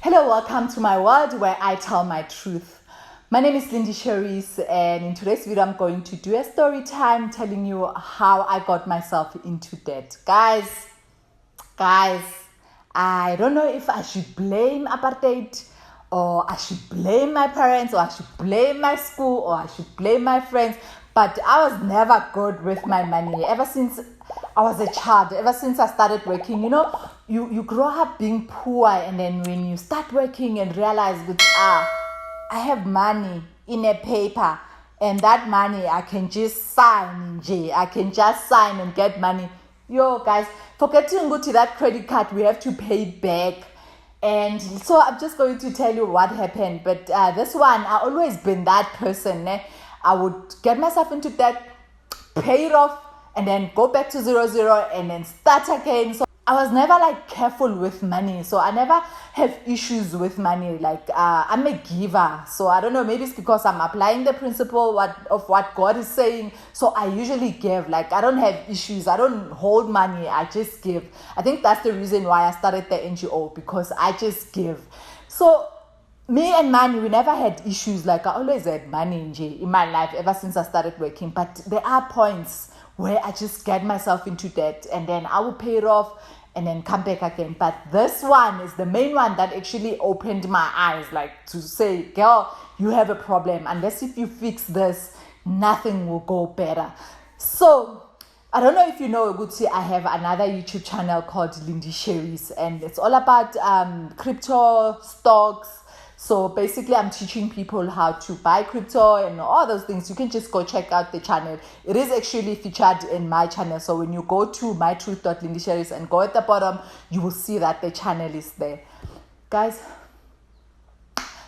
Hello, welcome to my world where I tell my truth. My name is Lindy Cherise, and in today's video I'm going to do a story time telling you how I got myself into debt. Guys, I don't know if I should blame apartheid, or I should blame my parents, or I should blame my school, or I should blame my friends, but I was never good with my money ever since I was a child, ever since I started working. You grow up being poor, and then when you start working and realize that I have money in a paper, and that money I can just sign and get money. Yo guys, forgetting go to that credit card, we have to pay it back. And so I'm just going to tell you what happened. But this one, I always been that person. I would get myself into debt, pay it off, and then go back to 0 and then start again. So I was never careful with money. So I never have issues with money. I'm a giver. So I don't know, maybe it's because I'm applying the principle of what God is saying. So I usually give. I don't have issues. I don't hold money. I just give. I think that's the reason why I started the NGO, because I just give. So me and money, we never had issues. I always had money in my life ever since I started working. But there are points where I just get myself into debt, and then I will pay it off and then come back again. But this one is the main one that actually opened my eyes, to say, girl, you have a problem. Unless if you fix this, nothing will go better. So I don't know if you know, Gucci, I have another YouTube channel called Lindy Cherise, and it's all about crypto, stocks. So basically, I'm teaching people how to buy crypto and all those things. You can just go check out the channel. It is actually featured in my channel. So when you go to mytruth.lindycherise and go at the bottom, you will see that the channel is there. Guys,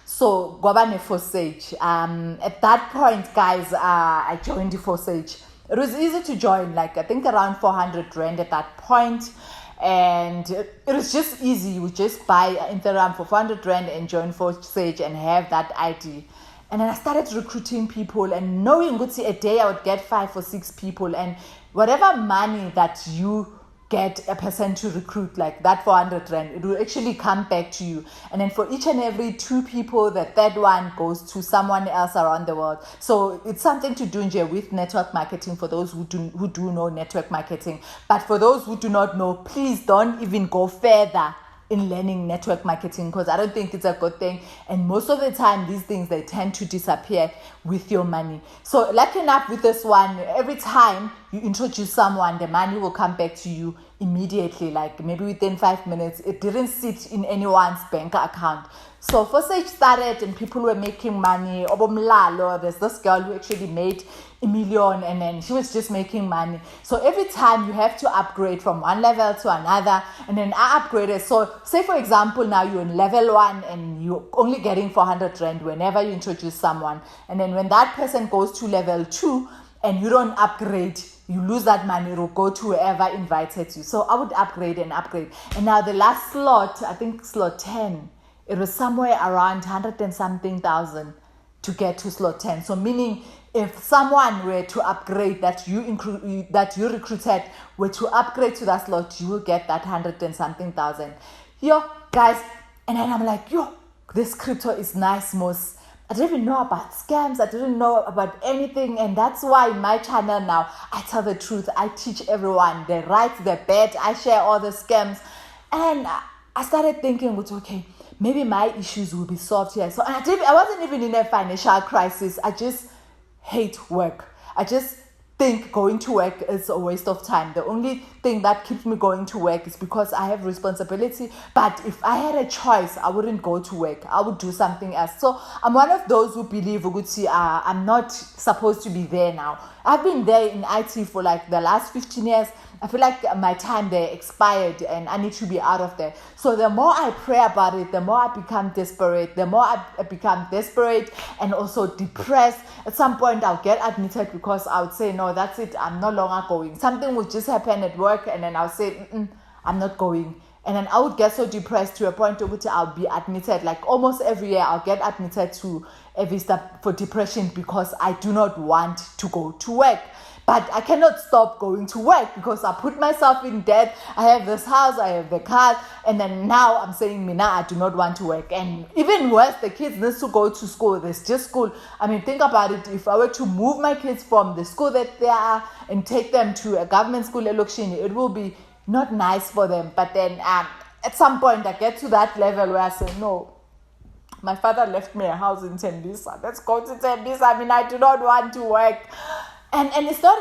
so Gwabane Forsage. At that point, guys, I joined the Forsage. It was easy to join, I think around 400 Rand at that point. And it was just easy. You would just buy Ethereum for 400 Rand and join Forsage and have that ID. And then I started recruiting people, and knowing a day I would get 5 or 6 people, and whatever money that you get a person to recruit, that 400 Rand, it will actually come back to you. And then for each and every 2 people, the third one goes to someone else around the world. So it's something to do with network marketing for those who do know network marketing. But for those who do not know, please don't even go further in learning network marketing, because I don't think it's a good thing. And most of the time, these things, they tend to disappear with your money. So lucky enough with this one, every time you introduce someone, the money will come back to you immediately, maybe within 5 minutes. It didn't sit in anyone's bank account. So Forsage started, and people were making money. Obomlalo, there's this girl who actually made $1 million, and then she was just making money. So every time you have to upgrade from one level to another, and then I upgraded. So say for example, now you're in level 1 and you're only getting 400 Rand whenever you introduce someone. And then when that person goes to level 2 and you don't upgrade, you lose that money. It will go to whoever invited you. So I would upgrade. And now the last slot, I think slot 10, it was somewhere around 100 and something thousand to get to slot 10. So meaning, if someone were to upgrade that you recruited were to upgrade to that slot, you will get that 100 and something thousand. Yo, guys, and then I'm like, this crypto is nice, most. I didn't know about scams. I didn't know about anything. And that's why in my channel now, I tell the truth. I teach everyone the right, the bad. I share all the scams. And I started thinking, okay, maybe my issues will be solved here. So I wasn't even in a financial crisis. I just hate work. I just think going to work is a waste of time. The only thing that keeps me going to work is because I have responsibility. But if I had a choice, I wouldn't go to work. I would do something else. So I'm one of those who believe, I'm not supposed to be there now. I've been there in IT for the last 15 years. I feel like my time there expired and I need to be out of there. So the more I pray about it, the more I become desperate. The more I become desperate and also depressed. At some point, I'll get admitted because I would say, no, that's it. I'm no longer going. Something would just happen at work, and then I'll say, I'm not going. And then I would get so depressed to a point to which I'll be admitted. Almost every year, I'll get admitted to a vista for depression because I do not want to go to work. But I cannot stop going to work because I put myself in debt. I have this house, I have the car, and then now I'm saying, Mina, I do not want to work. And even worse, the kids need to go to school. There's just school. I mean, think about it. If I were to move my kids from the school that they are and take them to a government school in Lokshini, it will be not nice for them. But then at some point, I get to that level where I say, no, my father left me a house in Tembisa. Let's go to Tembisa. I mean, I do not want to work. And it's not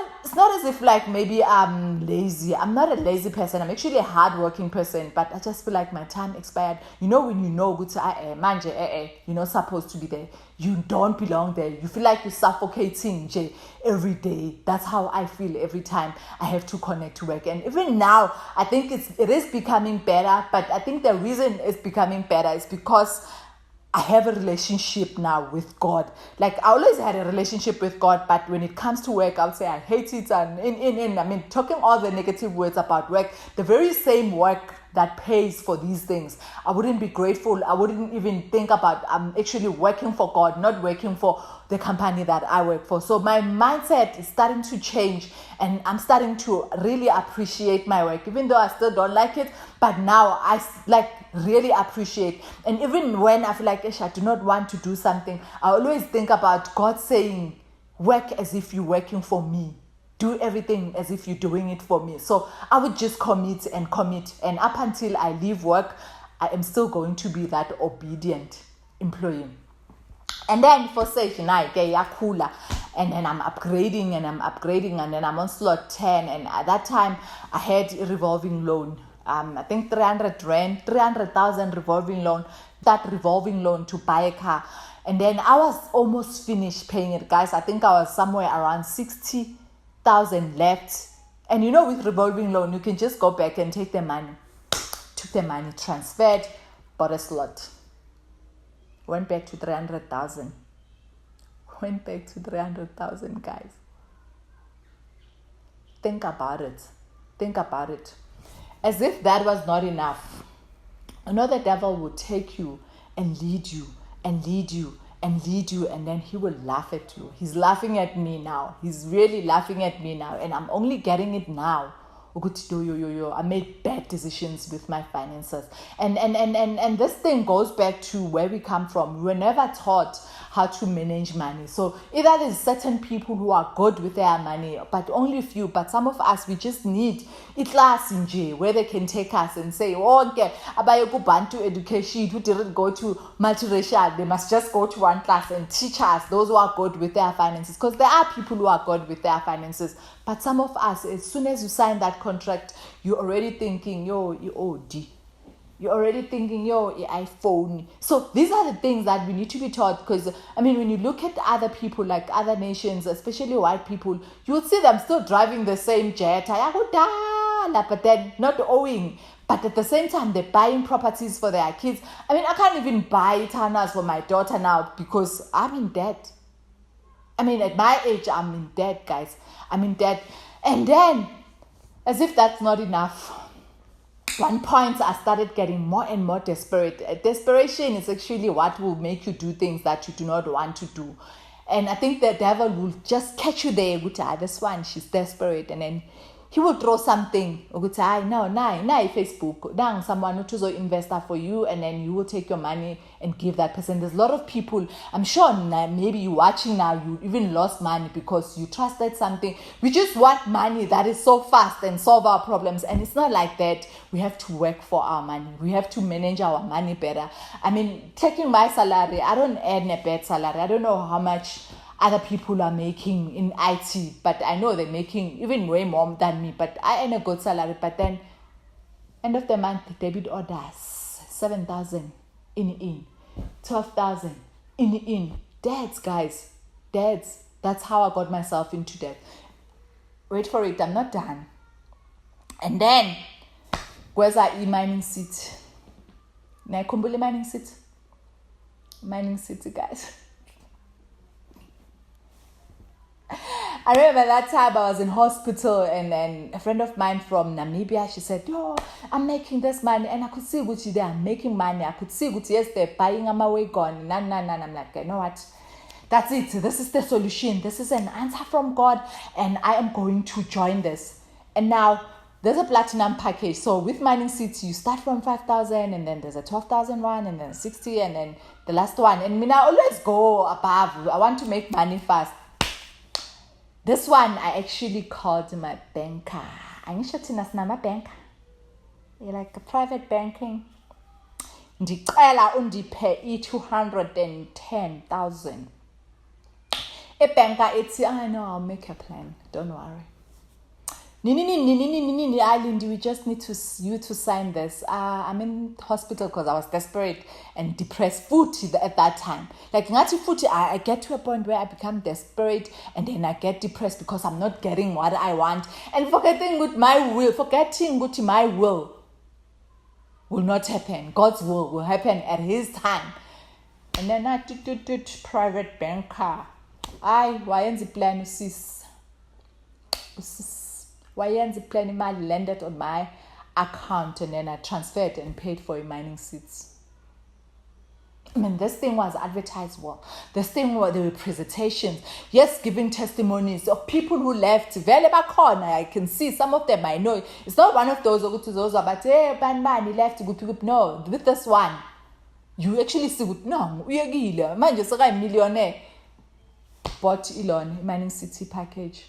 as if like maybe I'm lazy. I'm not a lazy person. I'm actually a hardworking person. But I just feel like my time expired. You know when you know you're not supposed to be there. You don't belong there. You feel like you're suffocating every day. That's how I feel every time I have to connect to work. And even now, I think it is becoming better. But I think the reason it's becoming better is because I have a relationship now with God. Like I always had a relationship with God, but when it comes to work, I would say I hate it. And I mean, talking all the negative words about work, the very same work that pays for these things, I wouldn't be grateful. I wouldn't even think about I'm actually working for God, not working for the company that I work for. So my mindset is starting to change, and I'm starting to really appreciate my work, even though I still don't like it. But now I like really appreciate. And even when I feel like I do not want to do something, I always think about God saying, work as if you're working for me. Do everything as if you're doing it for me. So I would just commit. And up until I leave work, I am still going to be that obedient employee. And then for session, I get Yakula. And then I'm upgrading, and then I'm on slot 10. And at that time, I had a revolving loan. I think 300,000 revolving loan. That revolving loan to buy a car. And then I was almost finished paying it, guys. I think I was somewhere around 60,000 left. And you know, with revolving loan, you can just go back and take the money. Took the money, transferred, bought a slot. Went back to 300,000. Went back to 300,000, guys. Think about it. As if that was not enough. You know, the devil will take you and lead you and lead you and lead you, and then he will laugh at you. He's laughing at me now. He's really laughing at me now, and I'm only getting it now. I made bad decisions with my finances. And this thing goes back to where we come from. We were never taught how to manage money. So either there's certain people who are good with their money, but only few. But some of us, we just need a class in J where they can take us and say, oh, okay, Abayoku Bantu education, who didn't go to multiracial, they must just go to one class and teach us, those who are good with their finances. Because there are people who are good with their finances. But some of us, as soon as you sign that contract, you're already thinking, yo, EOD. You're already thinking, yo, iPhone. So these are the things that we need to be taught. Because, I mean, when you look at other people, like other nations, especially white people, you would see them still driving the same jet. But then not owing. But at the same time, they're buying properties for their kids. I mean, I can't even buy Tanas for my daughter now because I'm in debt. I mean, at my age, I'm in debt, guys. I'm in debt. And then, as if that's not enough, one point I started getting more and more desperate. Desperation is actually what will make you do things that you do not want to do. And I think the devil will just catch you there. This one, she's desperate. And then he will throw something. No, Facebook. Someone who choose an investor for you, and then you will take your money and give that person. There's a lot of people, I'm sure maybe you're watching now, you even lost money because you trusted something. We just want money that is so fast and solve our problems. And it's not like that. We have to work for our money. We have to manage our money better. I mean, taking my salary, I don't earn a bad salary. I don't know how much other people are making in IT, but I know they're making even way more than me, but I earn a good salary. But then end of the month, debit orders 7,000 in 12,000 in dads, guys, dads. That's how I got myself into debt. Wait for it, I'm not done. And then where's our mining seat? Naikumbuli mining city, guys. I remember that time I was in hospital, and then a friend of mine from Namibia, she said, yo, I'm making this money. And I could see Gucci, they are making money. I could see Gucci, yes, they're buying my way gone. Nah. I'm like, you know what? That's it. This is the solution. This is an answer from God, and I am going to join this. And now there's a platinum package. So with Mining City, you start from 5,000, and then there's a 12,000 one, and then 60, and then the last one. And me now always go above. I want to make money fast. This one, I actually called my banker. I'm sure it's not my banker. You're like a private banking. Ndicela undiphe i-210,000. A banker, it's, I know, I'll make a plan. Don't worry. Island, we just need you to sign this. I'm in hospital because I was desperate and depressed at that time. Like I get to a point where I become desperate and then I get depressed because I'm not getting what I want and forgetting my will will not happen. God's will happen at His time. And then I private banker. Why the plan sis? Why the plan landed on my account and then I transferred and paid for a Mining Seeds. I mean, this thing was advertised well. This thing there were presentations. Yes, giving testimonies of people who left. I can see some of them I know. It's not one of those but hey, he left. No, with this one, you actually see no, man, just a millionaire. Bought Elon Mining City package.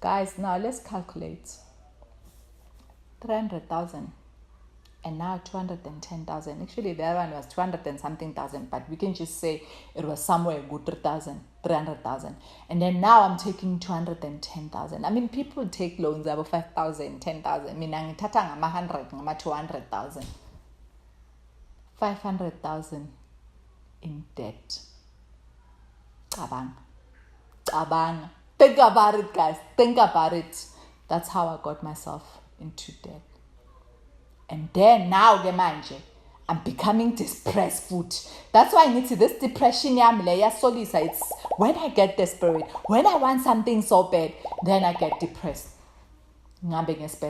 Guys, now let's calculate. 300,000 and now 210,000. Actually, the other one was 200 and something thousand, but we can just say it was somewhere good 300,000. And then now I'm taking 210,000. I mean, people take loans about 5,000, 10,000. I mean, I'm taking 200,000. 500,000 in debt. Abang. Think about it, guys. Think about it. That's how I got myself into debt. And then now, I'm becoming depressed. That's why I need to this depression. It's when I get desperate, when I want something so bad, then I get depressed. Psychologist,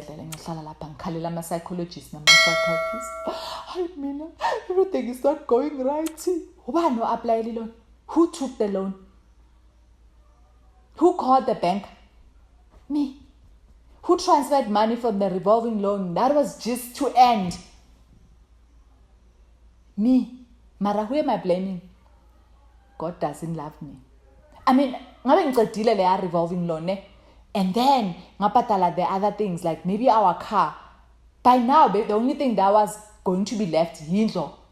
everything is not going right. Who took the loan? Who called the bank? Me. Who transferred money from the revolving loan? That was just to end. Me. Mara, who am I blaming? God doesn't love me. I mean, I'm a revolving loan. And then, the other things, like maybe our car. By now, the only thing that was going to be left,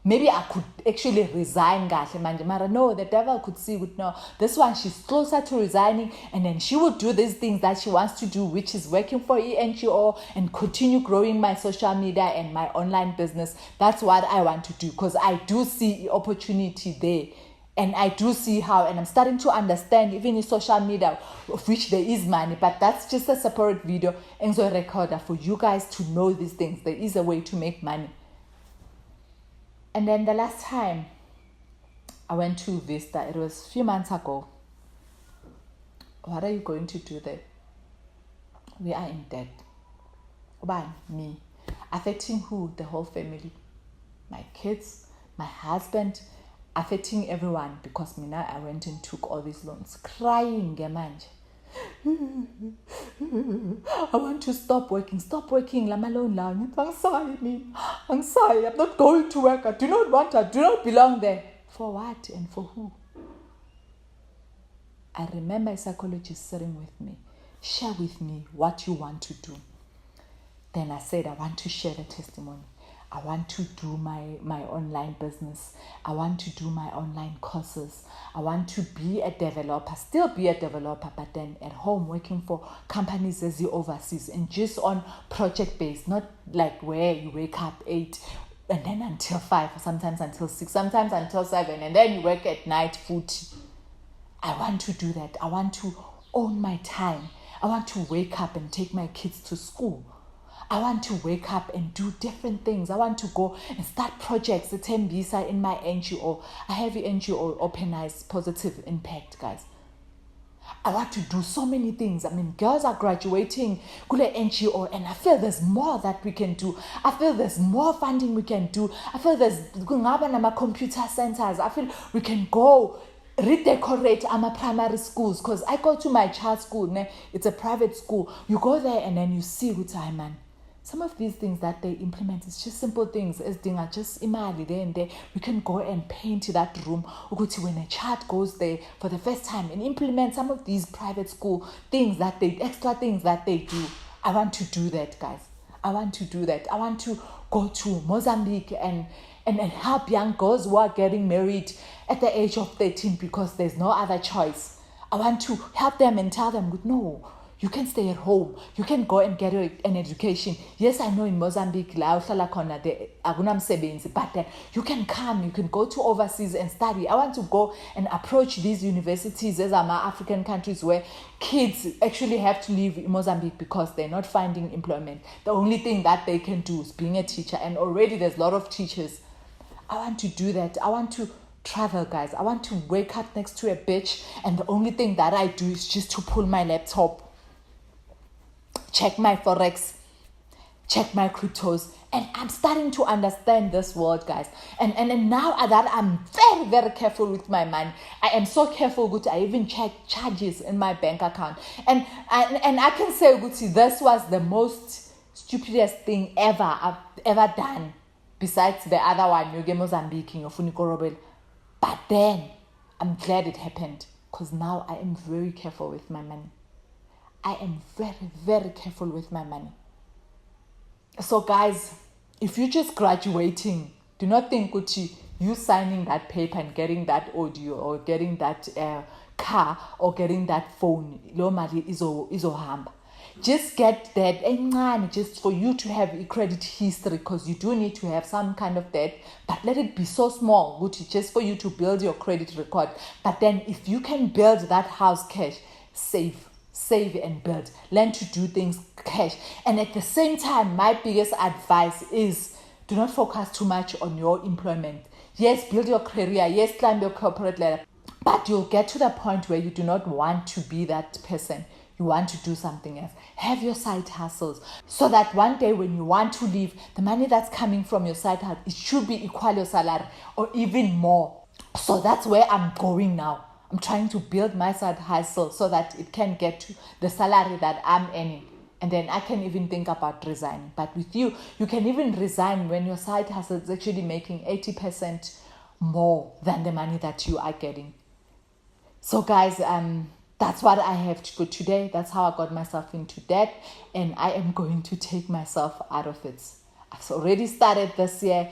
maybe I could actually resign. No, the devil could see, would know. This one, she's closer to resigning, and then she would do these things that she wants to do, which is working for NGO and continue growing my social media and my online business. That's what I want to do because I do see opportunity there. And I do see how, and I'm starting to understand even in social media, of which there is money, but that's just a separate video and so recorder for you guys to know these things. There is a way to make money. And then the last time I went to Vista, it was a few months ago. What are you going to do there? We are in debt. Why? Me. Affecting who? The whole family. My kids, my husband, affecting everyone because I went and took all these loans. Crying, manje. I want to stop working. I'm sorry. I'm not going to work. I do not want. I do not belong there. For what and for who? I remember a psychologist sitting with me. Share with me what you want to do. Then I said, I want to share the testimony. I want to do my online business. I want to do my online courses. I want to be a developer, still be a developer, but then at home working for companies as the overseas and just on project based, not like where you wake up 8 and then until 5, or sometimes until 6, sometimes until 7, and then you work at night 40. I want to do that. I want to own my time. I want to wake up and take my kids to school. I want to wake up and do different things. I want to go and start projects. The Tembisa in my NGO. I have an NGO, Open Eyes Positive Impact, guys. I want to do so many things. I mean, girls are graduating Kule NGO, and I feel there's more that we can do. I feel there's more funding we can do. I feel there's computer centers. I feel we can go redecorate primary schools, because I go to my child's school, it's a private school. You go there and then you see man, some of these things that they implement, it's just simple things. As dinga just imali there and there. We can go and paint that room. When a child goes there for the first time and implement some of these private school things extra things that they do. I want to do that, guys. I want to do that. I want to go to Mozambique and help young girls who are getting married at the age of 13 because there's no other choice. I want to help them and tell them, no, you can stay at home. You can go and get an education. Yes, I know in Mozambique, but then you can come, you can go to overseas and study. I want to go and approach these universities as African countries where kids actually have to leave Mozambique because they're not finding employment. The only thing that they can do is being a teacher, and already there's a lot of teachers. I want to do that. I want to travel, guys. I want to wake up next to a beach, and the only thing that I do is just to pull my laptop, check my forex, check my cryptos, and I'm starting to understand this world, guys. And now that I'm very, very careful with my money, I am so careful, Guti. I even check charges in my bank account, and I can say, Guti, this was the most stupidest thing I've ever done. Besides the other one, Yoge Mozambique or Funiko Robel. But then, I'm glad it happened, because now I am very careful with my money. I am very, very careful with my money. So guys, if you're just graduating, do not think Gucci, you signing that paper and getting that audio or getting that car or getting that phone, lo mali izohamba. Just get that just for you to have a credit history, because you do need to have some kind of debt, but let it be so small, Gucci, just for you to build your credit record. But then if you can build that house cash, save and build. Learn to do things cash. And at the same time, my biggest advice is do not focus too much on your employment. Yes, build your career. Yes, climb your corporate ladder. But you'll get to the point where you do not want to be that person. You want to do something else. Have your side hustles so that one day when you want to leave, the money that's coming from your side hustle, it should be equal your salary or even more. So that's where I'm going now. I'm trying to build my side hustle so that it can get to the salary that I'm earning. And then I can even think about resigning. But with you can even resign when your side hustle is actually making 80% more than the money that you are getting. So guys, that's what I have to go today. That's how I got myself into debt, and I am going to take myself out of it. I've already started this year.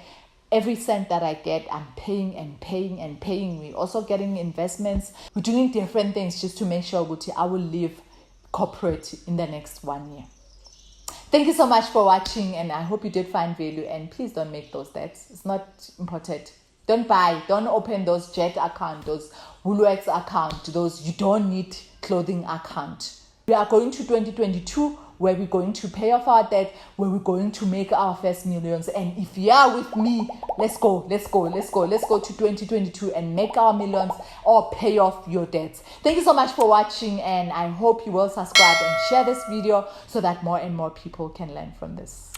Every cent that I get, I'm paying and paying and paying. We're also getting investments. We're doing different things just to make sure I will leave corporate in the next 1 year. Thank you so much for watching, and I hope you did find value. And please don't make those debts. It's not important. Don't buy. Don't open those Jet account, those Woolworths account, those you don't need clothing account. We are going to 2022 where we're going to pay off our debt, where we're going to make our first millions. And if you are with me, let's go to 2022 and make our millions or pay off your debts. Thank you so much for watching, and I hope you will subscribe and share this video so that more and more people can learn from this.